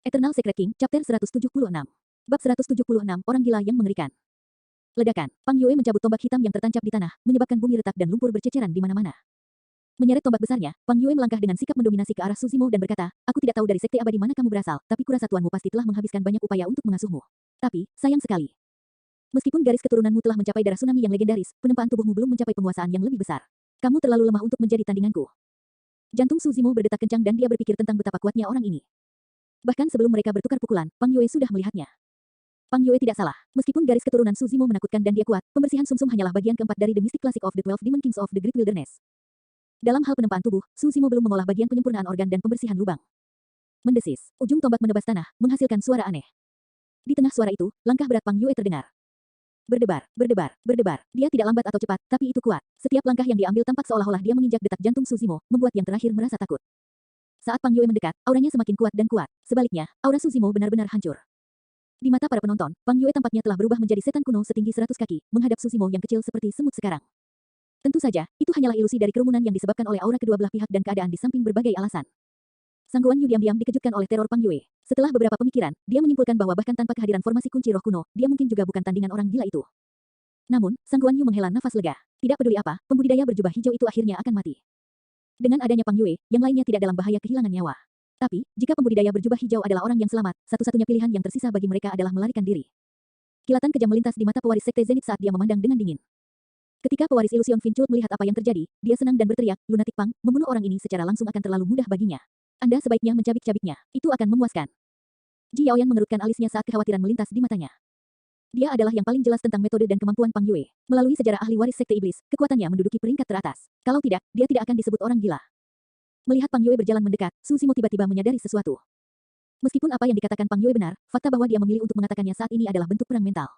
Eternal Secret King, Chapter 176. Bab 176, Orang Gila yang Mengerikan. Ledakan. Pang Yue mencabut tombak hitam yang tertancap di tanah, menyebabkan bumi retak dan lumpur berceceran di mana-mana. Menyeret tombak besarnya, Pang Yue melangkah dengan sikap mendominasi ke arah Suzimo dan berkata, "Aku tidak tahu dari sekte abadi mana kamu berasal, tapi kurasa tuanmu pasti telah menghabiskan banyak upaya untuk mengasuhmu. Tapi, sayang sekali. Meskipun garis keturunanmu telah mencapai darah tsunami yang legendaris, penempaan tubuhmu belum mencapai penguasaan yang lebih besar. Kamu terlalu lemah untuk menjadi tandinganku." Jantung Suzimo berdetak kencang dan dia berpikir tentang betapa kuatnya orang ini. Bahkan sebelum mereka bertukar pukulan, Pang Yue sudah melihatnya. Pang Yue tidak salah. Meskipun garis keturunan Suzimo menakutkan dan dia kuat, pembersihan sumsum hanyalah bagian keempat dari The Mystic Classic of the 12 Demon Kings of the Great Wilderness. Dalam hal penempaan tubuh, Suzimo belum mengolah bagian penyempurnaan organ dan pembersihan lubang. Mendesis, ujung tombak menebas tanah, menghasilkan suara aneh. Di tengah suara itu, langkah berat Pang Yue terdengar. Berdebar, berdebar, berdebar. Dia tidak lambat atau cepat, tapi itu kuat. Setiap langkah yang diambil tampak seolah-olah dia menginjak detak jantung Suzimo, membuat yang terakhir merasa takut. Saat Pang Yue mendekat, auranya semakin kuat dan kuat. Sebaliknya, aura Suzimo benar-benar hancur. Di mata para penonton, Pang Yue tampaknya telah berubah menjadi setan kuno setinggi 100 kaki, menghadap Suzimo yang kecil seperti semut sekarang. Tentu saja, itu hanyalah ilusi dari kerumunan yang disebabkan oleh aura kedua belah pihak dan keadaan di samping berbagai alasan. Sang Guan Yu diam-diam dikejutkan oleh teror Pang Yue. Setelah beberapa pemikiran, dia menyimpulkan bahwa bahkan tanpa kehadiran formasi kunci roh kuno, dia mungkin juga bukan tandingan orang gila itu. Namun, Sang Guan Yu menghela nafas lega. Tidak peduli apa, pembudidaya berjubah hijau itu akhirnya akan mati. Dengan adanya Pang Yue, yang lainnya tidak dalam bahaya kehilangan nyawa. Tapi, jika pembudidaya berjubah hijau adalah orang yang selamat, satu-satunya pilihan yang tersisa bagi mereka adalah melarikan diri. Kilatan kejam melintas di mata pewaris sekte Zenith saat dia memandang dengan dingin. Ketika pewaris ilusion Vinculp melihat apa yang terjadi, dia senang dan berteriak, "Lunatic Pang, membunuh orang ini secara langsung akan terlalu mudah baginya. Anda sebaiknya mencabik-cabiknya, itu akan memuaskan." Ji Yaoyan mengerutkan alisnya saat kekhawatiran melintas di matanya. Dia adalah yang paling jelas tentang metode dan kemampuan Pang Yue. Melalui sejarah ahli waris sekte iblis, kekuatannya menduduki peringkat teratas. Kalau tidak, dia tidak akan disebut orang gila. Melihat Pang Yue berjalan mendekat, Suzimo tiba-tiba menyadari sesuatu. Meskipun apa yang dikatakan Pang Yue benar, fakta bahwa dia memilih untuk mengatakannya saat ini adalah bentuk perang mental.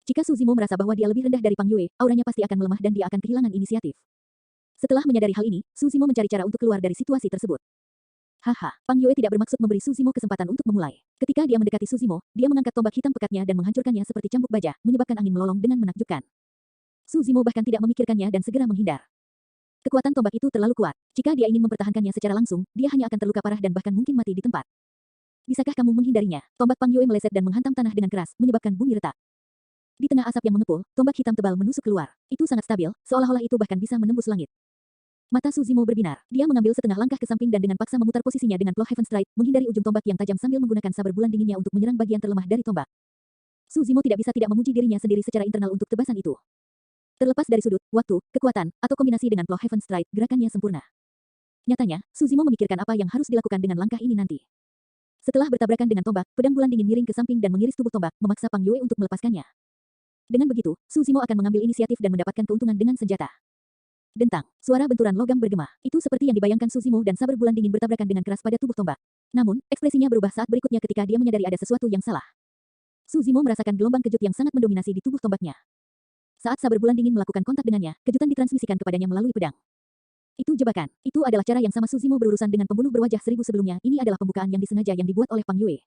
Jika Suzimo merasa bahwa dia lebih rendah dari Pang Yue, auranya pasti akan melemah dan dia akan kehilangan inisiatif. Setelah menyadari hal ini, Suzimo mencari cara untuk keluar dari situasi tersebut. Haha, Pang Yue tidak bermaksud memberi Suzimo kesempatan untuk memulai. Ketika dia mendekati Suzimo, dia mengangkat tombak hitam pekatnya dan menghancurkannya seperti cambuk baja, menyebabkan angin melolong dengan menakjubkan. Suzimo bahkan tidak memikirkannya dan segera menghindar. Kekuatan tombak itu terlalu kuat. Jika dia ingin mempertahankannya secara langsung, dia hanya akan terluka parah dan bahkan mungkin mati di tempat. Bisakah kamu menghindarinya? Tombak Pang Yue meleset dan menghantam tanah dengan keras, menyebabkan bumi retak. Di tengah asap yang mengepul, tombak hitam tebal menusuk keluar. Itu sangat stabil, seolah-olah itu bahkan bisa menembus langit. Mata Suzimo berbinar. Dia mengambil setengah langkah ke samping dan dengan paksa memutar posisinya dengan Claw Heaven Strike, menghindari ujung tombak yang tajam sambil menggunakan saber bulan dinginnya untuk menyerang bagian terlemah dari tombak. Suzimo tidak bisa tidak memuji dirinya sendiri secara internal untuk tebasan itu. Terlepas dari sudut, waktu, kekuatan, atau kombinasi dengan Claw Heaven Strike, gerakannya sempurna. Nyatanya, Suzimo memikirkan apa yang harus dilakukan dengan langkah ini nanti. Setelah bertabrakan dengan tombak, pedang bulan dingin miring ke samping dan mengiris tubuh tombak, memaksa Pang Yue untuk melepaskannya. Dengan begitu, Suzimo akan mengambil inisiatif dan mendapatkan keuntungan dengan senjata. Dentang, suara benturan logam bergema. Itu seperti yang dibayangkan Suzimo dan saber bulan dingin bertabrakan dengan keras pada tubuh tombak. Namun, ekspresinya berubah saat berikutnya ketika dia menyadari ada sesuatu yang salah. Suzimo merasakan gelombang kejut yang sangat mendominasi di tubuh tombaknya. Saat saber bulan dingin melakukan kontak dengannya, kejutan ditransmisikan kepadanya melalui pedang. Itu jebakan. Itu adalah cara yang sama Suzimo berurusan dengan pembunuh berwajah 1000 sebelumnya. Ini adalah pembukaan yang disengaja yang dibuat oleh Pang Yue.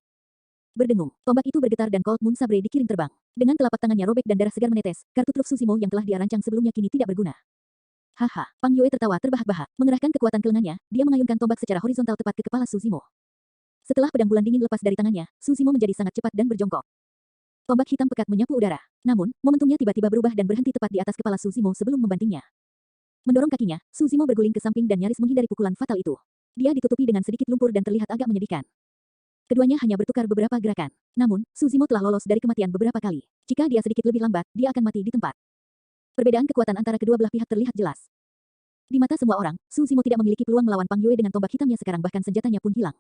Berdengung, tombak itu bergetar dan Cold Moon Sabre dikirim terbang. Dengan telapak tangannya robek dan darah segar menetes, kartu truf Suzimo yang telah dia rancang sebelumnya kini tidak berguna. Haha, Pang Yue tertawa terbahak-bahak. Mengerahkan kekuatan ke lengannya, dia mengayunkan tombak secara horizontal tepat ke kepala Suzimo. Setelah pedang bulan dingin lepas dari tangannya, Suzimo menjadi sangat cepat dan berjongkok. Tombak hitam pekat menyapu udara. Namun, momentumnya tiba-tiba berubah dan berhenti tepat di atas kepala Suzimo sebelum membantingnya. Mendorong kakinya, Suzimo berguling ke samping dan nyaris menghindari pukulan fatal itu. Dia ditutupi dengan sedikit lumpur dan terlihat agak menyedihkan. Keduanya hanya bertukar beberapa gerakan. Namun, Suzimo telah lolos dari kematian beberapa kali. Jika dia sedikit lebih lambat, dia akan mati di tempat. Perbedaan kekuatan antara kedua belah pihak terlihat jelas. Di mata semua orang, Suzimo tidak memiliki peluang melawan Pang Yue dengan tombak hitamnya sekarang bahkan senjatanya pun hilang.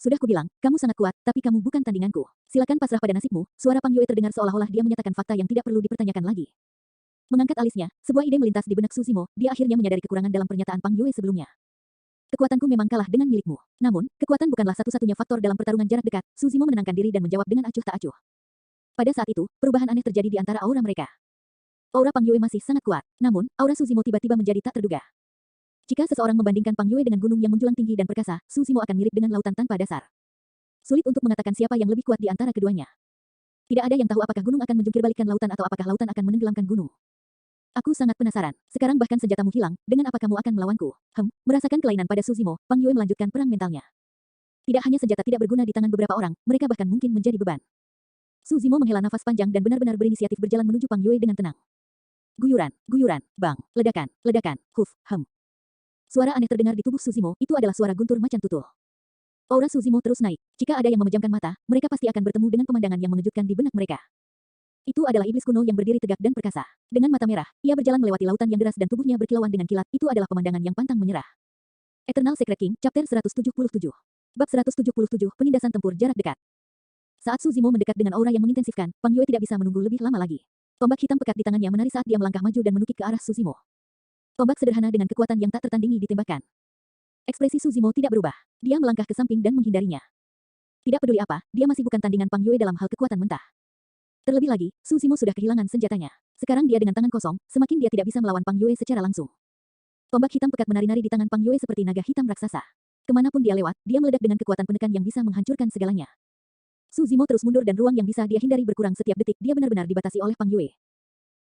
Sudah kubilang, kamu sangat kuat, tapi kamu bukan tandinganku. Silakan pasrah pada nasibmu. Suara Pang Yue terdengar seolah-olah dia menyatakan fakta yang tidak perlu dipertanyakan lagi. Mengangkat alisnya, sebuah ide melintas di benak Suzimo, dia akhirnya menyadari kekurangan dalam pernyataan Pang Yue sebelumnya. Kekuatanku memang kalah dengan milikmu. Namun, kekuatan bukanlah satu-satunya faktor dalam pertarungan jarak dekat. Suzimo menenangkan diri dan menjawab dengan acuh tak acuh. Pada saat itu, perubahan aneh terjadi di antara aura mereka. Aura Pang Yue masih sangat kuat, namun, aura Suzimo tiba-tiba menjadi tak terduga. Jika seseorang membandingkan Pang Yue dengan gunung yang menjulang tinggi dan perkasa, Suzimo akan mirip dengan lautan tanpa dasar. Sulit untuk mengatakan siapa yang lebih kuat di antara keduanya. Tidak ada yang tahu apakah gunung akan menjungkirbalikkan lautan atau apakah lautan akan menenggelamkan gunung. Aku sangat penasaran. Sekarang bahkan senjatamu hilang, dengan apa kamu akan melawanku? Merasakan kelainan pada Suzimo, Pang Yue melanjutkan perang mentalnya. Tidak hanya senjata tidak berguna di tangan beberapa orang, mereka bahkan mungkin menjadi beban. Su Zimo menghela nafas panjang dan benar-benar berinisiatif berjalan menuju Pang Yue dengan tenang. Guyuran, guyuran, bang, ledakan, ledakan, huf, hem. Suara aneh terdengar di tubuh Su Zimo, itu adalah suara guntur macan tutul. Aura Su Zimo terus naik. Jika ada yang memejamkan mata, mereka pasti akan bertemu dengan pemandangan yang mengejutkan di benak mereka. Itu adalah iblis kuno yang berdiri tegak dan perkasa. Dengan mata merah, ia berjalan melewati lautan yang deras dan tubuhnya berkilauan dengan kilat. Itu adalah pemandangan yang pantang menyerah. Eternal Secret King, Chapter 177. Bab 177, Penindasan Tempur Jarak Dekat. Saat Su Zimo mendekat dengan aura yang mengintensifkan, Pang Yue tidak bisa menunggu lebih lama lagi. Tombak hitam pekat di tangannya menari saat dia melangkah maju dan menukik ke arah Su Zimo. Tombak sederhana dengan kekuatan yang tak tertandingi ditembakkan. Ekspresi Su Zimo tidak berubah. Dia melangkah ke samping dan menghindarinya. Tidak peduli apa, dia masih bukan tandingan Pang Yue dalam hal kekuatan mentah. Terlebih lagi, Su Zimo sudah kehilangan senjatanya. Sekarang dia dengan tangan kosong, semakin dia tidak bisa melawan Pang Yue secara langsung. Tombak hitam pekat menari-nari di tangan Pang Yue seperti naga hitam raksasa. Kemanapun dia lewat, dia meledak dengan kekuatan penekan yang bisa menghancurkan segalanya. Su Zimo terus mundur dan ruang yang bisa dia hindari berkurang setiap detik. Dia benar-benar dibatasi oleh Pang Yue.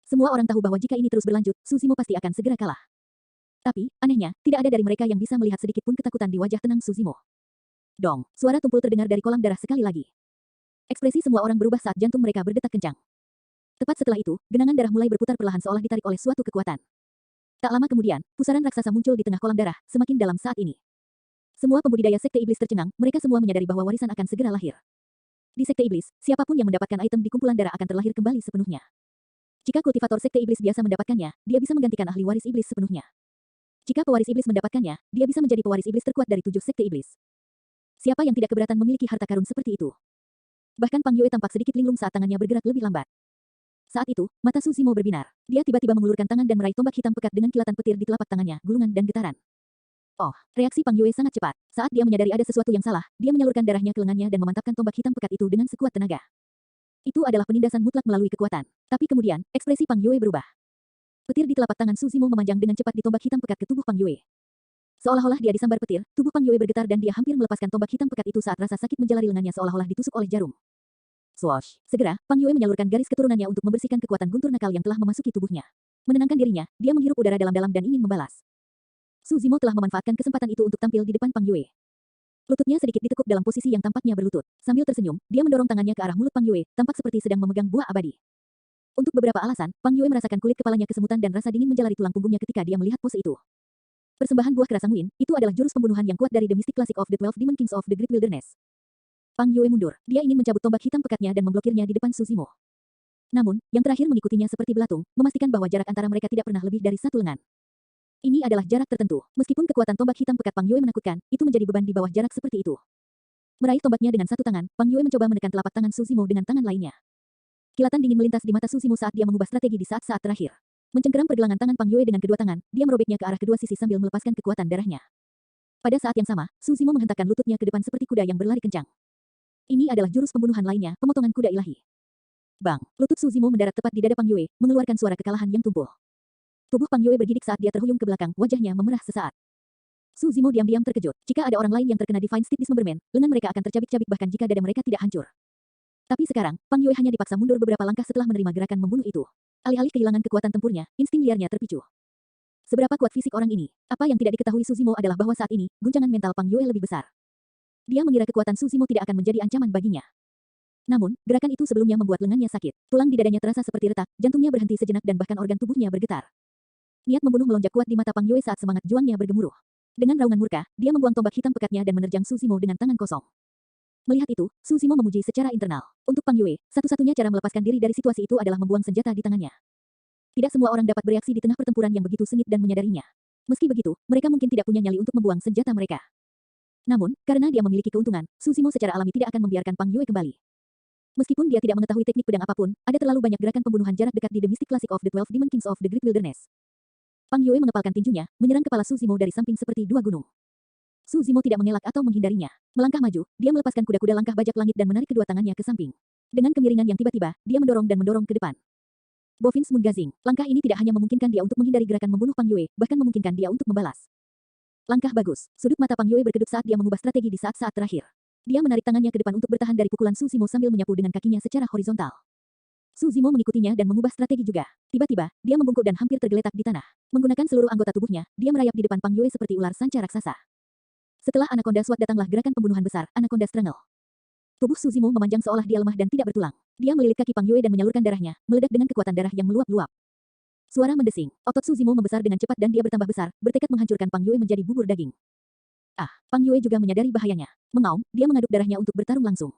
Semua orang tahu bahwa jika ini terus berlanjut, Su Zimo pasti akan segera kalah. Tapi, anehnya, tidak ada dari mereka yang bisa melihat sedikit pun ketakutan di wajah tenang Su Zimo. Dong, suara tumpul terdengar dari kolam darah sekali lagi. Ekspresi semua orang berubah saat jantung mereka berdetak kencang. Tepat setelah itu, genangan darah mulai berputar perlahan seolah ditarik oleh suatu kekuatan. Tak lama kemudian, pusaran raksasa muncul di tengah kolam darah, semakin dalam saat ini. Semua pembudidaya Sekte Iblis tercengang, mereka semua menyadari bahwa warisan akan segera lahir. Di Sekte Iblis, siapapun yang mendapatkan item di kumpulan darah akan terlahir kembali sepenuhnya. Jika kultivator Sekte Iblis biasa mendapatkannya, dia bisa menggantikan ahli waris iblis sepenuhnya. Jika pewaris iblis mendapatkannya, dia bisa menjadi pewaris iblis terkuat dari 7 Sekte Iblis. Siapa yang tidak keberatan memiliki harta karun seperti itu? Bahkan Pang Yue tampak sedikit linglung saat tangannya bergerak lebih lambat. Saat itu, mata Su Zimo berbinar. Dia tiba-tiba mengulurkan tangan dan meraih tombak hitam pekat dengan kilatan petir di telapak tangannya, gulungan dan getaran. Oh, reaksi Pang Yue sangat cepat. Saat dia menyadari ada sesuatu yang salah, dia menyalurkan darahnya ke lengannya dan memantapkan tombak hitam pekat itu dengan sekuat tenaga. Itu adalah penindasan mutlak melalui kekuatan. Tapi kemudian, ekspresi Pang Yue berubah. Petir di telapak tangan Su Zimo memanjang dengan cepat di tombak hitam pekat ke tubuh Pang Yue. Seolah-olah dia disambar petir, tubuh Pang Yue bergetar dan dia hampir melepaskan tombak hitam pekat itu saat rasa sakit menjalari lengannya seolah-olah ditusuk oleh jarum. Swoosh! Segera, Pang Yue menyalurkan garis keturunannya untuk membersihkan kekuatan guntur nakal yang telah memasuki tubuhnya. Menenangkan dirinya, dia menghirup udara dalam-dalam dan ingin membalas. Su Zimo telah memanfaatkan kesempatan itu untuk tampil di depan Pang Yue. Lututnya sedikit ditekuk dalam posisi yang tampaknya berlutut. Sambil tersenyum, dia mendorong tangannya ke arah mulut Pang Yue, tampak seperti sedang memegang buah abadi. Untuk beberapa alasan, Pang Yue merasakan kulit kepalanya kesemutan dan rasa dingin menjalari tulang punggungnya ketika dia melihat pose itu. Persembahan buah kerasa Nguin, itu adalah jurus pembunuhan yang kuat dari The Mystic Classic of the 12 Demon Kings of the Great Wilderness. Pang Yue mundur. Dia ingin mencabut tombak hitam pekatnya dan memblokirnya di depan Su Zimo. Namun, yang terakhir mengikutinya seperti belatung, memastikan bahwa jarak antara mereka tidak pernah lebih dari satu lengan. Ini adalah jarak tertentu. Meskipun kekuatan tombak hitam pekat Pang Yue menakutkan, itu menjadi beban di bawah jarak seperti itu. Meraih tombaknya dengan satu tangan, Pang Yue mencoba menekan telapak tangan Su Zimo dengan tangan lainnya. Kilatan dingin melintas di mata Su Zimo saat dia mengubah strategi di saat-saat terakhir. Mencengkeram pergelangan tangan Pang Yue dengan kedua tangan, dia merobeknya ke arah kedua sisi sambil melepaskan kekuatan darahnya. Pada saat yang sama, Su Zimo menghentakkan lututnya ke depan seperti kuda yang berlari kencang. Ini adalah jurus pembunuhan lainnya, pemotongan kuda ilahi. Bang! Lutut Su Zimo mendarat tepat di dada Pang Yue, mengeluarkan suara kekalahan yang tumpul. Tubuh Pang Yue bergidik saat dia terhuyung ke belakang, wajahnya memerah sesaat. Su Zimo diam-diam terkejut. Jika ada orang lain yang terkena Divine Steed Dismemberment, lengan mereka akan tercabik-cabik bahkan jika dada mereka tidak hancur. Tapi sekarang, Pang Yue hanya dipaksa mundur beberapa langkah setelah menerima gerakan membunuh itu. Alih-alih kehilangan kekuatan tempurnya, insting liarnya terpicu. Seberapa kuat fisik orang ini? Apa yang tidak diketahui Su Zimo adalah bahwa saat ini, guncangan mental Pang Yue lebih besar. Dia mengira kekuatan Su Zimo tidak akan menjadi ancaman baginya. Namun, gerakan itu sebelumnya membuat lengannya sakit. Tulang di dadanya terasa seperti retak, jantungnya berhenti sejenak dan bahkan organ tubuhnya bergetar. Niat membunuh melonjak kuat di mata Pang Yue saat semangat juangnya bergemuruh. Dengan raungan murka, dia membuang tombak hitam pekatnya dan menerjang Su Zimo dengan tangan kosong. Melihat itu, Su Zimo memuji secara internal. Untuk Pang Yue, satu-satunya cara melepaskan diri dari situasi itu adalah membuang senjata di tangannya. Tidak semua orang dapat bereaksi di tengah pertempuran yang begitu sengit dan menyadarinya. Meski begitu, mereka mungkin tidak punya nyali untuk membuang senjata mereka. Namun, karena dia memiliki keuntungan, Su Zimo secara alami tidak akan membiarkan Pang Yue kembali. Meskipun dia tidak mengetahui teknik pedang apapun, ada terlalu banyak gerakan pembunuhan jarak dekat di The Mystic Classic of the 12 Demon Kings of the Great Wilderness. Pang Yue mengepalkan tinjunya, menyerang kepala Su Zimo dari samping seperti dua gunung. Su Zimo tidak mengelak atau menghindarinya. Melangkah maju, dia melepaskan kuda-kuda langkah bajak langit dan menarik kedua tangannya ke samping. Dengan kemiringan yang tiba-tiba, dia mendorong ke depan. Bovin's Moon Gazing. Langkah ini tidak hanya memungkinkan dia untuk menghindari gerakan membunuh Pang Yue, bahkan memungkinkan dia untuk membalas. Langkah bagus. Sudut mata Pang Yue berkedut saat dia mengubah strategi di saat-saat terakhir. Dia menarik tangannya ke depan untuk bertahan dari pukulan Su Zimo sambil menyapu dengan kakinya secara horizontal. Su Zimo mengikutinya dan mengubah strategi juga. Tiba-tiba, dia membungkuk dan hampir tergeletak di tanah. Menggunakan seluruh anggota tubuhnya, dia merayap di depan Pang Yue seperti ular sanca raksasa. Setelah Anaconda Sword datanglah gerakan pembunuhan besar, Anaconda Strangle. Tubuh Suzimo memanjang seolah dia lemah dan tidak bertulang. Dia melilit kaki Pang Yue dan menyalurkan darahnya, meledak dengan kekuatan darah yang meluap-luap. Suara mendesing. Otot Suzimo membesar dengan cepat dan dia bertambah besar, bertekad menghancurkan Pang Yue menjadi bubur daging. Ah, Pang Yue juga menyadari bahayanya. Mengaum, dia mengaduk darahnya untuk bertarung langsung.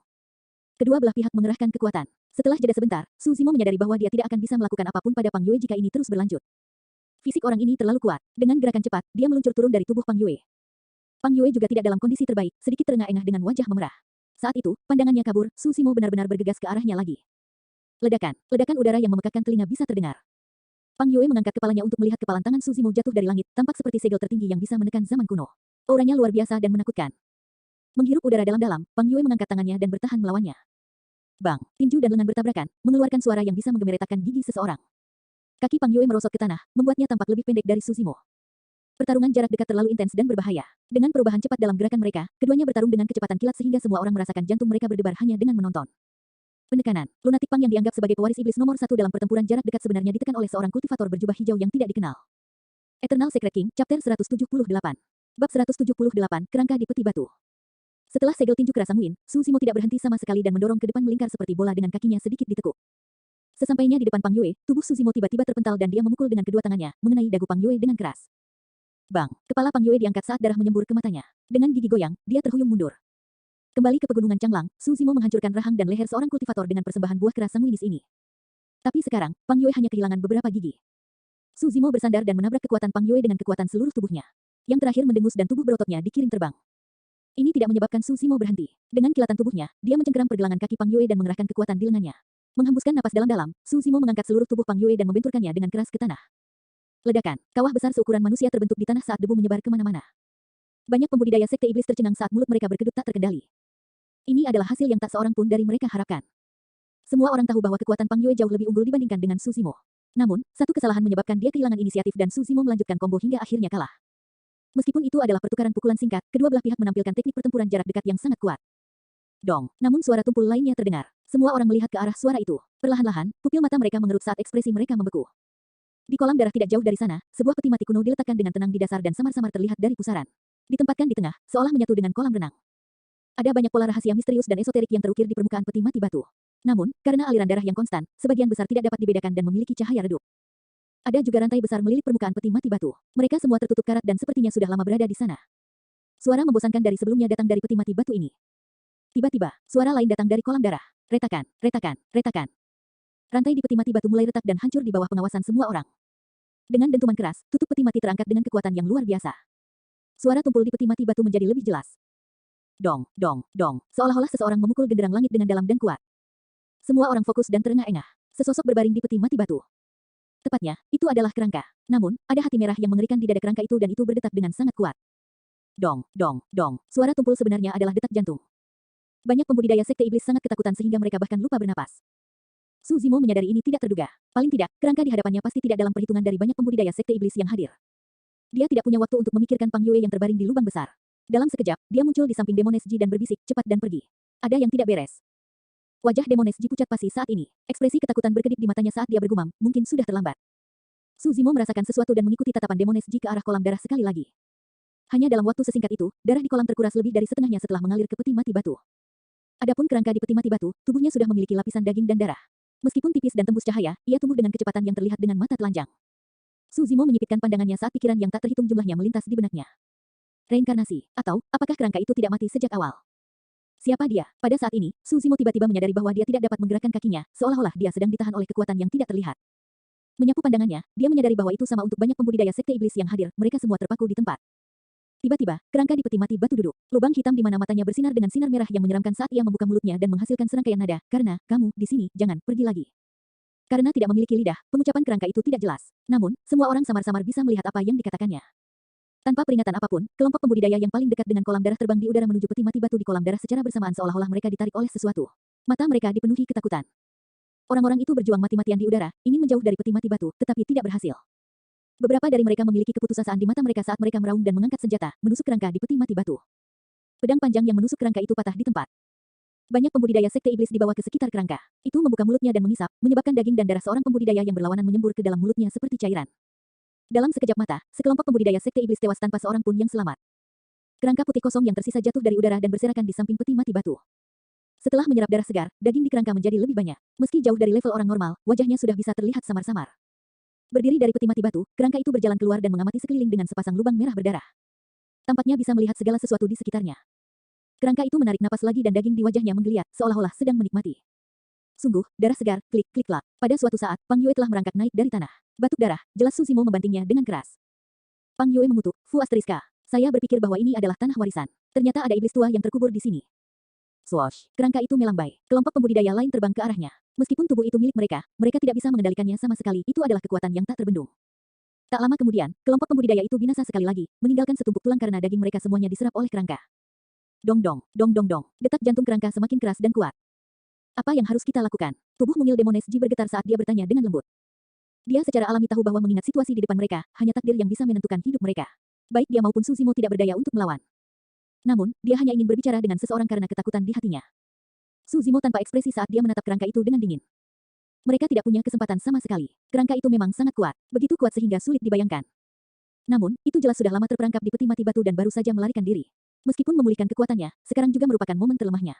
Kedua belah pihak mengerahkan kekuatan. Setelah jeda sebentar, Suzimo menyadari bahwa dia tidak akan bisa melakukan apapun pada Pang Yue jika ini terus berlanjut. Fisik orang ini terlalu kuat. Dengan gerakan cepat, dia meluncur turun dari tubuh Pang Yue. Pang Yue juga tidak dalam kondisi terbaik, sedikit terengah-engah dengan wajah memerah. Saat itu, pandangannya kabur, Suzimo benar-benar bergegas ke arahnya lagi. Ledakan. Ledakan udara yang memekakkan telinga bisa terdengar. Pang Yue mengangkat kepalanya untuk melihat kepalan tangan Suzimo jatuh dari langit, tampak seperti segel tertinggi yang bisa menekan zaman kuno. Auranya luar biasa dan menakutkan. Menghirup udara dalam-dalam, Pang Yue mengangkat tangannya dan bertahan melawannya. Bang, tinju dan lengan bertabrakan, mengeluarkan suara yang bisa menggemeretakkan gigi seseorang. Kaki Pang Yue merosot ke tanah, membuatnya tampak lebih pendek dari Suzimo. Pertarungan jarak dekat terlalu intens dan berbahaya. Dengan perubahan cepat dalam gerakan mereka, keduanya bertarung dengan kecepatan kilat sehingga semua orang merasakan jantung mereka berdebar hanya dengan menonton. Penekanan. Lunatic Pang yang dianggap sebagai pewaris iblis nomor 1 dalam pertempuran jarak dekat sebenarnya ditekan oleh seorang kultivator berjubah hijau yang tidak dikenal. Eternal Secret King, Chapter 178. Bab 178, Kerangka di Peti Batu. Setelah segel tinju keras Sang Win, Suzimo tidak berhenti sama sekali dan mendorong ke depan melingkar seperti bola dengan kakinya sedikit ditekuk. Sesampainya di depan Pang Yue, tubuh Suzimo tiba-tiba terpental dan dia memukul dengan kedua tangannya, mengenai dagu Pang Yue dengan keras. Bang! Kepala Pang Yue diangkat saat darah menyembur ke matanya. Dengan gigi goyang, dia terhuyung mundur. Kembali ke pegunungan Changlang, Suzimo menghancurkan rahang dan leher seorang kultivator dengan persembahan buah keras sanguinis ini. Tapi sekarang, Pang Yue hanya kehilangan beberapa gigi. Suzimo bersandar dan menabrak kekuatan Pang Yue dengan kekuatan seluruh tubuhnya. Yang terakhir mendengus dan tubuh berototnya dikirim terbang. Ini tidak menyebabkan Suzimo berhenti. Dengan kilatan tubuhnya, dia mencengkeram pergelangan kaki Pang Yue dan mengerahkan kekuatan di lengannya. Menghembuskan napas dalam-dalam, Suzimo mengangkat seluruh tubuh Pang Yue dan membenturkannya dengan keras ke tanah. Ledakan. Kawah besar seukuran manusia terbentuk di tanah saat debu menyebar kemana-mana. Banyak pembudidaya sekte iblis tercengang saat mulut mereka berkedut tak terkendali. Ini adalah hasil yang tak seorang pun dari mereka harapkan. Semua orang tahu bahwa kekuatan Pang Yue jauh lebih unggul dibandingkan dengan Suzimo. Namun, satu kesalahan menyebabkan dia kehilangan inisiatif dan Suzimo melanjutkan combo hingga akhirnya kalah. Meskipun itu adalah pertukaran pukulan singkat, kedua belah pihak menampilkan teknik pertempuran jarak dekat yang sangat kuat. Dong, namun suara tumpul lainnya terdengar. Semua orang melihat ke arah suara itu. Perlahan-lahan, pupil mata mereka mengerut saat ekspresi mereka membeku. Di kolam darah tidak jauh dari sana, sebuah peti mati kuno diletakkan dengan tenang di dasar dan samar-samar terlihat dari pusaran. Ditempatkan di tengah, seolah menyatu dengan kolam renang. Ada banyak pola rahasia misterius dan esoterik yang terukir di permukaan peti mati batu. Namun, karena aliran darah yang konstan, sebagian besar tidak dapat dibedakan dan memiliki cahaya redup. Ada juga rantai besar melilit permukaan peti mati batu. Mereka semua tertutup karat dan sepertinya sudah lama berada di sana. Suara membosankan dari sebelumnya datang dari peti mati batu ini. Tiba-tiba, suara lain datang dari kolam darah. Retakan, retakan, retakan. Rantai di peti mati batu mulai retak dan hancur di bawah pengawasan semua orang. Dengan dentuman keras, tutup peti mati terangkat dengan kekuatan yang luar biasa. Suara tumpul di peti mati batu menjadi lebih jelas. Dong, dong, dong, seolah-olah seseorang memukul genderang langit dengan dalam dan kuat. Semua orang fokus dan terengah-engah. Sesosok berbaring di peti mati batu. Tepatnya, itu adalah kerangka. Namun, ada hati merah yang mengerikan di dada kerangka itu dan itu berdetak dengan sangat kuat. Dong, dong, dong, suara tumpul sebenarnya adalah detak jantung. Banyak pembudidaya sekte iblis sangat ketakutan sehingga mereka bahkan lupa bernapas. Suzimo menyadari ini tidak terduga. Paling tidak, kerangka di hadapannya pasti tidak dalam perhitungan dari banyak pembudidaya sekte iblis yang hadir. Dia tidak punya waktu untuk memikirkan Pang Yue yang terbaring di lubang besar. Dalam sekejap, dia muncul di samping Demones Ji dan berbisik, cepat dan pergi. Ada yang tidak beres. Wajah Demones Ji pucat pasi saat ini. Ekspresi ketakutan berkedip di matanya saat dia bergumam, mungkin sudah terlambat. Suzimo merasakan sesuatu dan mengikuti tatapan Demones Ji ke arah kolam darah sekali lagi. Hanya dalam waktu sesingkat itu, darah di kolam terkuras lebih dari setengahnya setelah mengalir ke peti mati batu. Adapun kerangka di peti mati batu, tubuhnya sudah memiliki lapisan daging dan darah. Meskipun tipis dan tembus cahaya, ia tumbuh dengan kecepatan yang terlihat dengan mata telanjang. Suzimo menyipitkan pandangannya saat pikiran yang tak terhitung jumlahnya melintas di benaknya. Reinkarnasi, atau apakah kerangka itu tidak mati sejak awal? Siapa dia? Pada saat ini, Suzimo tiba-tiba menyadari bahwa dia tidak dapat menggerakkan kakinya, seolah-olah dia sedang ditahan oleh kekuatan yang tidak terlihat. Menyapu pandangannya, dia menyadari bahwa itu sama untuk banyak pembudidaya sekte iblis yang hadir, mereka semua terpaku di tempat. Tiba-tiba, kerangka di peti mati batu duduk. Lubang hitam di mana matanya bersinar dengan sinar merah yang menyeramkan saat ia membuka mulutnya dan menghasilkan serangkaian nada, karena, kamu, di sini, jangan, pergi lagi. Karena tidak memiliki lidah, pengucapan kerangka itu tidak jelas. Namun, semua orang samar-samar bisa melihat apa yang dikatakannya. Tanpa peringatan apapun, kelompok pembudidaya yang paling dekat dengan kolam darah terbang di udara menuju peti mati batu di kolam darah secara bersamaan seolah-olah mereka ditarik oleh sesuatu. Mata mereka dipenuhi ketakutan. Orang-orang itu berjuang mati-matian di udara, ingin menjauh dari peti mati batu, tetapi tidak berhasil. Beberapa dari mereka memiliki keputusasaan di mata mereka saat mereka meraung dan mengangkat senjata, menusuk kerangka di peti mati batu. Pedang panjang yang menusuk kerangka itu patah di tempat. Banyak pembudidaya sekte iblis dibawa ke sekitar kerangka. Itu membuka mulutnya dan mengisap, menyebabkan daging dan darah seorang pembudidaya yang berlawanan menyembur ke dalam mulutnya seperti cairan. Dalam sekejap mata, sekelompok pembudidaya sekte iblis tewas tanpa seorang pun yang selamat. Kerangka putih kosong yang tersisa jatuh dari udara dan berserakan di samping peti mati batu. Setelah menyerap darah segar, daging di kerangka menjadi lebih banyak. Meski jauh dari level orang normal, wajahnya sudah bisa terlihat samar-samar. Berdiri dari peti mati batu, kerangka itu berjalan keluar dan mengamati sekeliling dengan sepasang lubang merah berdarah. Tampaknya bisa melihat segala sesuatu di sekitarnya. Kerangka itu menarik napas lagi dan daging di wajahnya menggeliat, seolah-olah sedang menikmati. Sungguh, darah segar, klik, klik, klak. Pada suatu saat, Pang Yue telah merangkak naik dari tanah. Batuk darah, jelas Su Zimo membantingnya dengan keras. Pang Yue mengutuk, Fu Asteriska. Saya berpikir bahwa ini adalah tanah warisan. Ternyata ada iblis tua yang terkubur di sini. Swoosh, kerangka itu melambai. Kelompok pembudidaya lain terbang ke arahnya. Meskipun tubuh itu milik mereka, mereka tidak bisa mengendalikannya sama sekali. Itu adalah kekuatan yang tak terbendung. Tak lama kemudian, kelompok pembudidaya itu binasa sekali lagi, meninggalkan setumpuk tulang karena daging mereka semuanya diserap oleh kerangka. Dong dong, dong dong dong. Detak jantung kerangka semakin keras dan kuat. Apa yang harus kita lakukan? Tubuh mungil Demones Ji bergetar saat dia bertanya dengan lembut. Dia secara alami tahu bahwa mengingat situasi di depan mereka, hanya takdir yang bisa menentukan hidup mereka. Baik dia maupun Su Zimo tidak berdaya untuk melawan. Namun, dia hanya ingin berbicara dengan seseorang karena ketakutan di hatinya. Su Zimo tanpa ekspresi saat dia menatap kerangka itu dengan dingin. Mereka tidak punya kesempatan sama sekali. Kerangka itu memang sangat kuat, begitu kuat sehingga sulit dibayangkan. Namun, itu jelas sudah lama terperangkap di peti mati batu dan baru saja melarikan diri. Meskipun memulihkan kekuatannya, sekarang juga merupakan momen terlemahnya.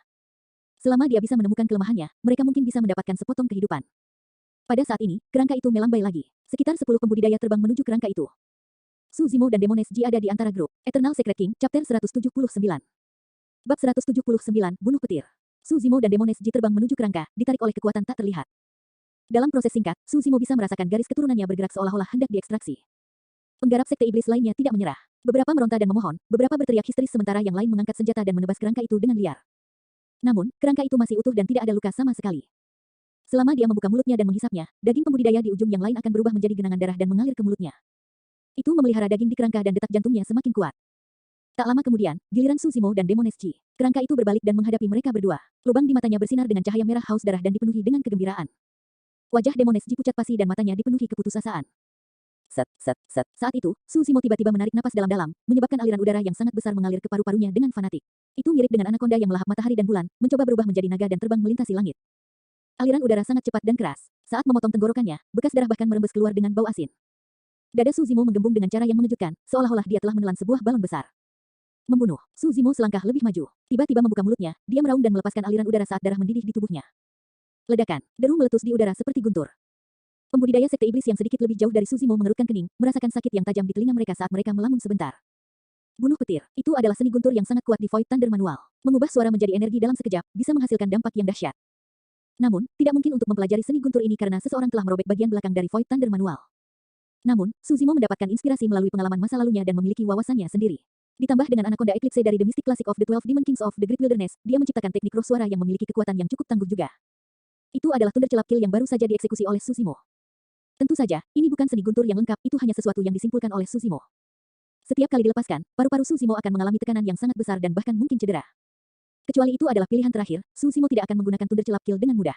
Selama dia bisa menemukan kelemahannya, mereka mungkin bisa mendapatkan sepotong kehidupan. Pada saat ini, kerangka itu melambai lagi. Sekitar 10 pembudidaya terbang menuju kerangka itu. Su Zimo dan Demones Ji ada di antara grup. Eternal Secret King, Chapter 179. Bab 179, Bunuh Petir. Su Zimo dan Demones Ji terbang menuju kerangka, ditarik oleh kekuatan tak terlihat. Dalam proses singkat, Su Zimo bisa merasakan garis keturunannya bergerak seolah-olah hendak diekstraksi. Penggarap sekte iblis lainnya tidak menyerah. Beberapa meronta dan memohon, beberapa berteriak histeris sementara yang lain mengangkat senjata dan menebas kerangka itu dengan liar. Namun, kerangka itu masih utuh dan tidak ada luka sama sekali. Selama dia membuka mulutnya dan menghisapnya, daging pembudidaya di ujung yang lain akan berubah menjadi genangan darah dan mengalir ke mulutnya. Itu memelihara daging di kerangka dan detak jantungnya semakin kuat. Tak lama kemudian, giliran Su Zimo dan Demones Ji. Kerangka itu berbalik dan menghadapi mereka berdua. Lubang di matanya bersinar dengan cahaya merah haus darah dan dipenuhi dengan kegembiraan. Wajah Demones Ji pucat pasi dan matanya dipenuhi keputusasaan. Set, set, set. Saat itu, Su Zimo tiba-tiba menarik napas dalam-dalam, menyebabkan aliran udara yang sangat besar mengalir ke paru-parunya dengan fanatik. Itu mirip dengan anakonda yang melahap matahari dan bulan, mencoba berubah menjadi naga dan terbang melintasi langit. Aliran udara sangat cepat dan keras. Saat memotong tenggorokannya, bekas darah bahkan merembes keluar dengan bau asin. Dada Su Zimo menggembung dengan cara yang mengejutkan, seolah-olah dia telah menelan sebuah balon besar. Membunuh. Su Zimo selangkah lebih maju. Tiba-tiba membuka mulutnya, dia meraung dan melepaskan aliran udara saat darah mendidih di tubuhnya. Ledakan. Deru meletus di udara seperti guntur. Pembudidaya sekte iblis yang sedikit lebih jauh dari Su Zimo mengerutkan kening, merasakan sakit yang tajam di telinga mereka saat mereka melamun sebentar. Bunuh petir. Itu adalah seni guntur yang sangat kuat di Void Thunder manual. Mengubah suara menjadi energi dalam sekejap, bisa menghasilkan dampak yang dahsyat. Namun, tidak mungkin untuk mempelajari seni guntur ini karena seseorang telah merobek bagian belakang dari Void Thunder manual. Namun, Su Zimo mendapatkan inspirasi melalui pengalaman masa lalunya dan memiliki wawasannya sendiri. Ditambah dengan Anaconda Eclipse dari The Mystic Classic of the 12 Demon Kings of the Great Wilderness, dia menciptakan teknik roh suara yang memiliki kekuatan yang cukup tangguh juga. Itu adalah Thunder Celap Kill yang baru saja dieksekusi oleh Su Zimo. Tentu saja, ini bukan seni guntur yang lengkap, itu hanya sesuatu yang disimpulkan oleh Su Zimo. Setiap kali dilepaskan, paru-paru Su Zimo akan mengalami tekanan yang sangat besar dan bahkan mungkin cedera. Kecuali itu adalah pilihan terakhir, Su Zimo tidak akan menggunakan Thunder Celap Kill dengan mudah.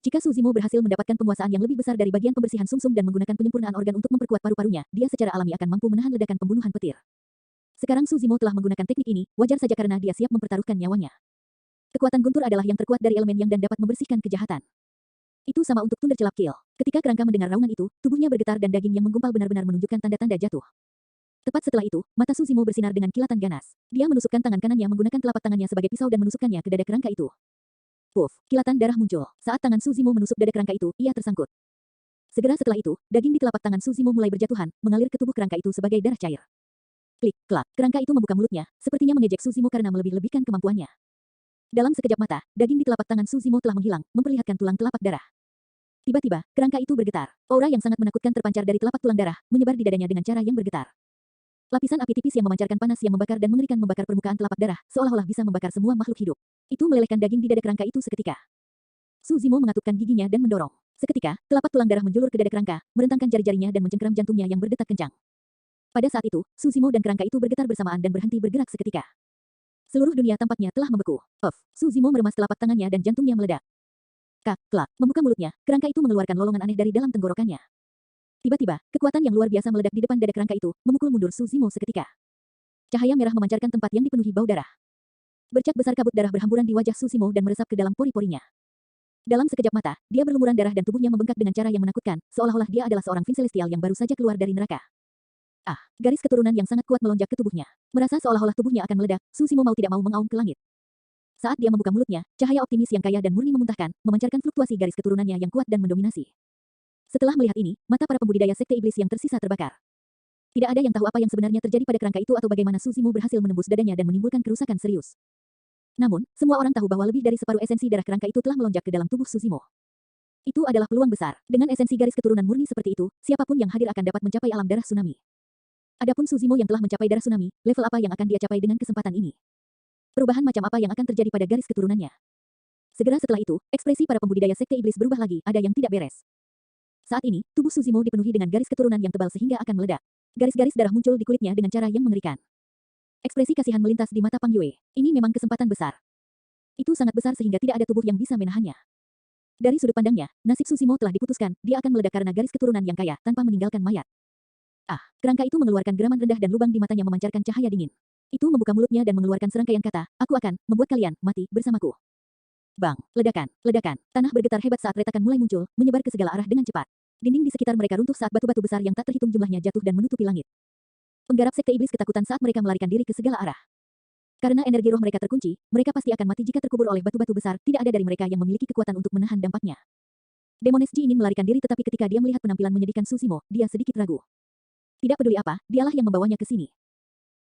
Jika Su Zimo berhasil mendapatkan penguasaan yang lebih besar dari bagian pembersihan sumsum dan menggunakan penyempurnaan organ untuk memperkuat paru-parunya, dia secara alami akan mampu menahan ledakan pembunuhan petir. Sekarang Su Zimo telah menggunakan teknik ini, wajar saja karena dia siap mempertaruhkan nyawanya. Kekuatan guntur adalah yang terkuat dari elemen yang dan dapat membersihkan kejahatan. Itu sama untuk Thunder Celap Kill. Ketika kerangka mendengar raungan itu, tubuhnya bergetar dan daging yang menggumpal benar-benar menunjukkan tanda-tanda jatuh. Tepat setelah itu, mata Su Zimo bersinar dengan kilatan ganas. Dia menusukkan tangan kanannya menggunakan telapak tangannya sebagai pisau dan menusukkannya ke dada kerangka itu. Puff, kilatan darah muncul. Saat tangan Su Zimo menusuk dada kerangka itu, ia tersangkut. Segera setelah itu, daging di telapak tangan Su Zimo mulai berjatuhan, mengalir ke tubuh kerangka itu sebagai darah cair. Klik, klak, kerangka itu membuka mulutnya, sepertinya mengejek Su Zimo karena melebih-lebihkan kemampuannya. Dalam sekejap mata, daging di telapak tangan Su Zimo telah menghilang, memperlihatkan tulang telapak darah. Tiba-tiba, kerangka itu bergetar. Aura yang sangat menakutkan terpancar dari telapak tulang darah, menyebar di dadanya dengan cara yang bergetar. Lapisan api tipis yang memancarkan panas yang membakar dan mengerikan membakar permukaan telapak darah, seolah-olah bisa membakar semua makhluk hidup. Itu melelehkan daging di dada kerangka itu seketika. Su Zimo mengatupkan giginya dan mendorong. Seketika, telapak tulang darah menjulur ke dada kerangka, merentangkan jari-jarinya dan mencengkeram jantungnya yang berdetak kencang. Pada saat itu, Su Zimo dan kerangka itu bergetar bersamaan dan berhenti bergerak seketika. Seluruh dunia tampaknya telah membeku. Su Zimo meremas telapak tangannya dan jantungnya meledak. Kak, klak, membuka mulutnya, kerangka itu mengeluarkan lolongan aneh dari dalam tenggorokannya. Tiba-tiba, kekuatan yang luar biasa meledak di depan dada kerangka itu, memukul mundur Su Zimo seketika. Cahaya merah memancarkan tempat yang dipenuhi bau darah. Bercak besar kabut darah berhamburan di wajah Su Zimo dan meresap ke dalam pori-porinya. Dalam sekejap mata, dia berlumuran darah dan tubuhnya membengkak dengan cara yang menakutkan, seolah-olah dia adalah seorang Vin Celestial yang baru saja keluar dari neraka. Ah, garis keturunan yang sangat kuat melonjak ke tubuhnya. Merasa seolah-olah tubuhnya akan meledak, Susimo mau tidak mau mengaum ke langit. Saat dia membuka mulutnya, cahaya optimis yang kaya dan murni memuntahkan, memancarkan fluktuasi garis keturunannya yang kuat dan mendominasi. Setelah melihat ini, mata para pembudidaya sekte iblis yang tersisa terbakar. Tidak ada yang tahu apa yang sebenarnya terjadi pada kerangka itu atau bagaimana Susimo berhasil menembus dadanya dan menimbulkan kerusakan serius. Namun, semua orang tahu bahwa lebih dari separuh esensi darah kerangka itu telah melonjak ke dalam tubuh Susimo. Itu adalah peluang besar. Dengan esensi garis keturunan murni seperti itu, siapapun yang hadir akan dapat mencapai alam darah tsunami. Adapun Susimo yang telah mencapai darah tsunami, level apa yang akan dia capai dengan kesempatan ini? Perubahan macam apa yang akan terjadi pada garis keturunannya? Segera setelah itu, ekspresi para pembudidaya sekte iblis berubah lagi, ada yang tidak beres. Saat ini, tubuh Susimo dipenuhi dengan garis keturunan yang tebal sehingga akan meledak. Garis-garis darah muncul di kulitnya dengan cara yang mengerikan. Ekspresi kasihan melintas di mata Pang Yue. Ini memang kesempatan besar. Itu sangat besar sehingga tidak ada tubuh yang bisa menahannya. Dari sudut pandangnya, nasib Susimo telah diputuskan, dia akan meledak karena garis keturunan yang kaya, tanpa meninggalkan mayat. Ah, kerangka itu mengeluarkan geraman rendah dan lubang di matanya memancarkan cahaya dingin. Itu membuka mulutnya dan mengeluarkan serangkaian kata, aku akan membuat kalian mati bersamaku. Bang, ledakan, ledakan. Tanah bergetar hebat saat retakan mulai muncul, menyebar ke segala arah dengan cepat. Dinding di sekitar mereka runtuh saat batu-batu besar yang tak terhitung jumlahnya jatuh dan menutupi langit. Penggarap sekte iblis ketakutan saat mereka melarikan diri ke segala arah. Karena energi roh mereka terkunci, mereka pasti akan mati jika terkubur oleh batu-batu besar, tidak ada dari mereka yang memiliki kekuatan untuk menahan dampaknya. Demones Ji ingin melarikan diri tetapi ketika dia melihat penampilan menyedihkan Susimo, dia sedikit ragu. Tidak peduli apa, dialah yang membawanya ke sini.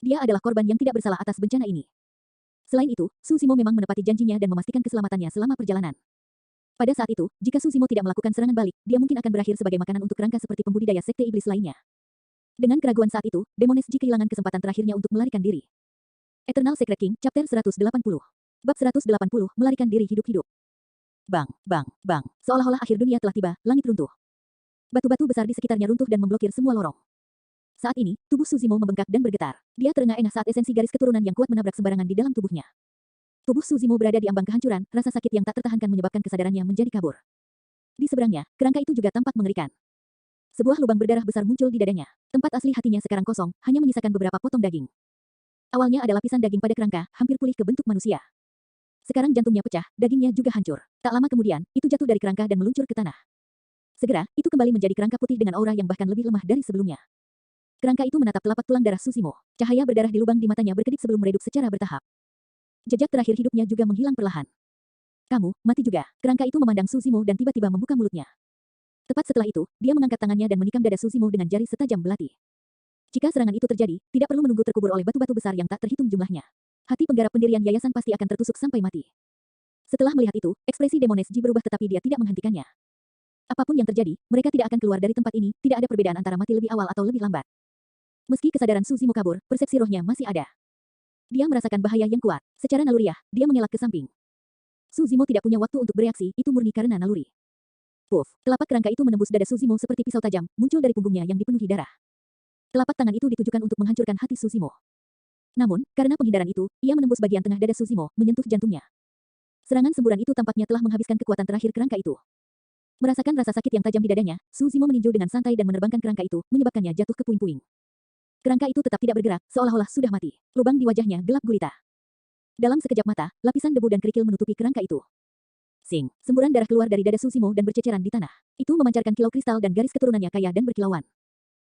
Dia adalah korban yang tidak bersalah atas bencana ini. Selain itu, Susimo memang menepati janjinya dan memastikan keselamatannya selama perjalanan. Pada saat itu, jika Susimo tidak melakukan serangan balik, dia mungkin akan berakhir sebagai makanan untuk kerangka seperti pembudidaya sekte iblis lainnya. Dengan keraguan saat itu, Demones Ji kehilangan kesempatan terakhirnya untuk melarikan diri. Eternal Secret King, Chapter 180. Bab 180, melarikan diri hidup-hidup. Bang, bang, bang. Seolah-olah akhir dunia telah tiba, langit runtuh. Batu-batu besar di sekitarnya runtuh dan memblokir semua lorong. Saat ini, tubuh Susimo membengkak dan bergetar. Dia terengah-engah saat esensi garis keturunan yang kuat menabrak sembarangan di dalam tubuhnya. Tubuh Susimo berada di ambang kehancuran, rasa sakit yang tak tertahankan menyebabkan kesadarannya menjadi kabur. Di seberangnya, kerangka itu juga tampak mengerikan. Sebuah lubang berdarah besar muncul di dadanya. Tempat asli hatinya sekarang kosong, hanya menyisakan beberapa potong daging. Awalnya ada lapisan daging pada kerangka, hampir pulih ke bentuk manusia. Sekarang jantungnya pecah, dagingnya juga hancur. Tak lama kemudian, itu jatuh dari kerangka dan meluncur ke tanah. Segera, itu kembali menjadi kerangka putih dengan aura yang bahkan lebih lemah dari sebelumnya. Kerangka itu menatap telapak tulang darah Susimo. Cahaya berdarah di lubang di matanya berkedip sebelum meredup secara bertahap. Jejak terakhir hidupnya juga menghilang perlahan. Kamu, mati juga. Kerangka itu memandang Susimo dan tiba-tiba membuka mulutnya. Tepat setelah itu, dia mengangkat tangannya dan menikam dada Susimo dengan jari setajam belati. Jika serangan itu terjadi, tidak perlu menunggu terkubur oleh batu-batu besar yang tak terhitung jumlahnya. Hati penggarap pendirian yayasan pasti akan tertusuk sampai mati. Setelah melihat itu, ekspresi Demones Ji berubah tetapi dia tidak menghentikannya. Apapun yang terjadi, mereka tidak akan keluar dari tempat ini, tidak ada perbedaan antara mati lebih awal atau lebih lambat. Meski kesadaran Susimo kabur, persepsi rohnya masih ada. Dia merasakan bahaya yang kuat. Secara naluriah, dia mengelak ke samping. Susimo tidak punya waktu untuk bereaksi, itu murni karena naluri. Puff, telapak kerangka itu menembus dada Susimo seperti pisau tajam, muncul dari punggungnya yang dipenuhi darah. Telapak tangan itu ditujukan untuk menghancurkan hati Susimo. Namun, karena penghindaran itu, ia menembus bagian tengah dada Susimo, menyentuh jantungnya. Serangan semburan itu tampaknya telah menghabiskan kekuatan terakhir kerangka itu. Merasakan rasa sakit yang tajam di dadanya, Susimo meninju dengan santai dan menerbangkan kerangka itu, menyebabkannya jatuh ke puing-puing. Kerangka itu tetap tidak bergerak, seolah-olah sudah mati. Lubang di wajahnya gelap gulita. Dalam sekejap mata, lapisan debu dan kerikil menutupi kerangka itu. Sing, semburan darah keluar dari dada Susimo dan berceceran di tanah. Itu memancarkan kilau kristal dan garis keturunannya kaya dan berkilauan.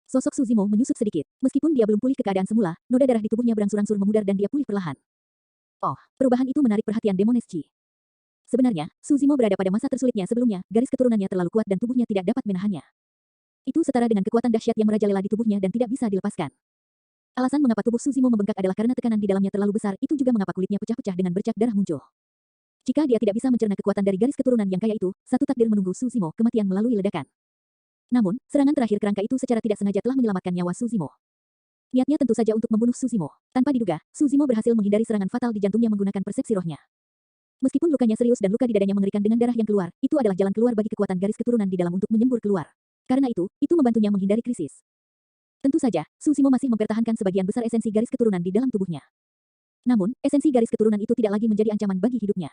Sosok Susimo menyusut sedikit. Meskipun dia belum pulih ke keadaan semula, noda darah di tubuhnya berangsur-angsur memudar dan dia pulih perlahan. Oh, perubahan itu menarik perhatian Demones Ji. Sebenarnya, Susimo berada pada masa tersulitnya sebelumnya, garis keturunannya terlalu kuat dan tubuhnya tidak dapat menahannya. Itu setara dengan kekuatan dahsyat yang merajalela di tubuhnya dan tidak bisa dilepaskan. Alasan mengapa tubuh Susimo membengkak adalah karena tekanan di dalamnya terlalu besar, itu juga mengapa kulitnya pecah-pecah dengan bercak darah muncul. Jika dia tidak bisa mencerna kekuatan dari garis keturunan yang kaya itu, satu takdir menunggu Susimo, kematian melalui ledakan. Namun, serangan terakhir kerangka itu secara tidak sengaja telah menyelamatkan nyawa Susimo. Niatnya tentu saja untuk membunuh Susimo. Tanpa diduga, Susimo berhasil menghindari serangan fatal di jantungnya menggunakan persepsi rohnya. Meskipun lukanya serius dan luka di dadanya mengerikan dengan darah yang keluar, itu adalah jalan keluar bagi kekuatan garis keturunan di dalam untuk menyembur keluar. Karena itu membantunya menghindari krisis. Tentu saja, Susimo masih mempertahankan sebagian besar esensi garis keturunan di dalam tubuhnya. Namun, esensi garis keturunan itu tidak lagi menjadi ancaman bagi hidupnya.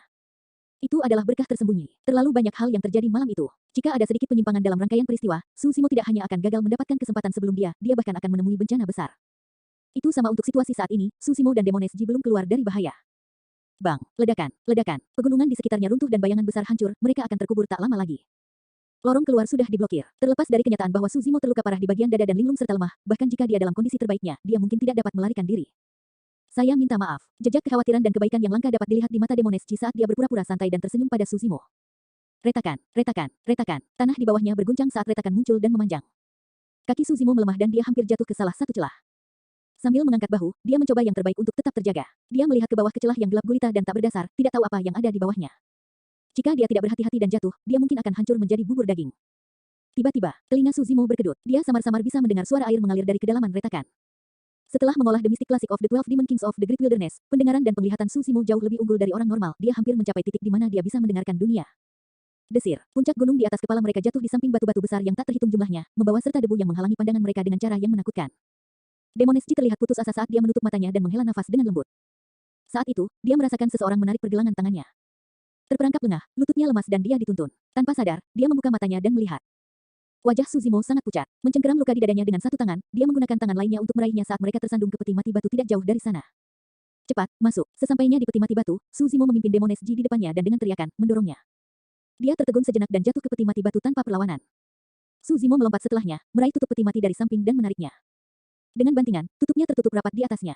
Itu adalah berkah tersembunyi. Terlalu banyak hal yang terjadi malam itu. Jika ada sedikit penyimpangan dalam rangkaian peristiwa, Susimo tidak hanya akan gagal mendapatkan kesempatan sebelum dia bahkan akan menemui bencana besar. Itu sama untuk situasi saat ini, Susimo dan Demones Ji belum keluar dari bahaya. Bang, ledakan, ledakan. Pegunungan di sekitarnya runtuh dan bayangan besar hancur, mereka akan terkubur tak lama lagi. Lorong keluar sudah diblokir. Terlepas dari kenyataan bahwa Suzimo terluka parah di bagian dada dan linglung serta lemah, bahkan jika dia dalam kondisi terbaiknya, dia mungkin tidak dapat melarikan diri. Saya minta maaf. Jejak kekhawatiran dan kebaikan yang langka dapat dilihat di mata Demoneschi saat dia berpura-pura santai dan tersenyum pada Suzimo. Retakan, retakan, retakan. Tanah di bawahnya berguncang saat retakan muncul dan memanjang. Kaki Suzimo melemah dan dia hampir jatuh ke salah satu celah. Sambil mengangkat bahu, dia mencoba yang terbaik untuk tetap terjaga. Dia melihat ke bawah ke celah yang gelap gulita dan tak berdasar, tidak tahu apa yang ada di bawahnya. Jika dia tidak berhati-hati dan jatuh, dia mungkin akan hancur menjadi bubur daging. Tiba-tiba, telinga Suzimo berkedut. Dia samar-samar bisa mendengar suara air mengalir dari kedalaman retakan. Setelah mengolah The Mystic Classic of the 12 Demon Kings of the Great Wilderness, pendengaran dan penglihatan Suzimo jauh lebih unggul dari orang normal. Dia hampir mencapai titik di mana dia bisa mendengarkan dunia. Desir, puncak gunung di atas kepala mereka jatuh di samping batu-batu besar yang tak terhitung jumlahnya, membawa serta debu yang menghalangi pandangan mereka dengan cara yang menakutkan. Demoneschi terlihat putus asa saat dia menutup matanya dan menghela nafas dengan lembut. Saat itu, dia merasakan seseorang menarik pergelangan tangannya. Terperangkap lengah, lututnya lemas dan dia dituntun. Tanpa sadar, dia membuka matanya dan melihat. Wajah Suzimo sangat pucat. Mencengkeram luka di dadanya dengan satu tangan, dia menggunakan tangan lainnya untuk meraihnya saat mereka tersandung ke peti mati batu tidak jauh dari sana. Cepat, masuk. Sesampainya di peti mati batu, Suzimo memimpin Demoneschi di depannya dan dengan teriakan, mendorongnya. Dia tertegun sejenak dan jatuh ke peti mati batu tanpa perlawanan. Suzimo melompat setelahnya, meraih tutup peti mati dari samping dan menariknya. Dengan bantingan, tutupnya tertutup rapat di atasnya.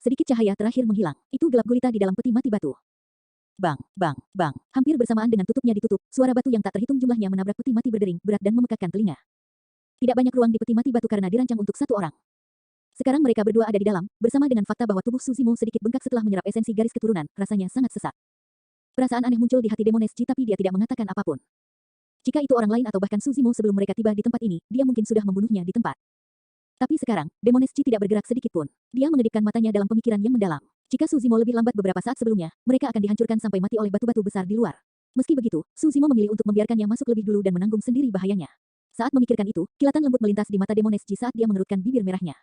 Sedikit cahaya terakhir menghilang. Itu gelap gulita di dalam peti mati batu. Bang, bang, bang. Hampir bersamaan dengan tutupnya ditutup, suara batu yang tak terhitung jumlahnya menabrak peti mati berdering, berat dan memekakkan telinga. Tidak banyak ruang di peti mati batu karena dirancang untuk satu orang. Sekarang mereka berdua ada di dalam, bersama dengan fakta bahwa tubuh Suzimo sedikit bengkak setelah menyerap esensi garis keturunan, rasanya sangat sesak. Perasaan aneh muncul di hati Demoneschi tapi dia tidak mengatakan apapun. Jika itu orang lain atau bahkan Suzimo sebelum mereka tiba di tempat ini, dia mungkin sudah membunuhnya di tempat. Tapi sekarang, Demoneschi tidak bergerak sedikit pun. Dia mengedipkan matanya dalam pemikiran yang mendalam. Jika Suzimo lebih lambat beberapa saat sebelumnya, mereka akan dihancurkan sampai mati oleh batu-batu besar di luar. Meski begitu, Suzimo memilih untuk membiarkannya masuk lebih dulu dan menanggung sendiri bahayanya. Saat memikirkan itu, kilatan lembut melintas di mata Demoneschi saat dia mengerutkan bibir merahnya.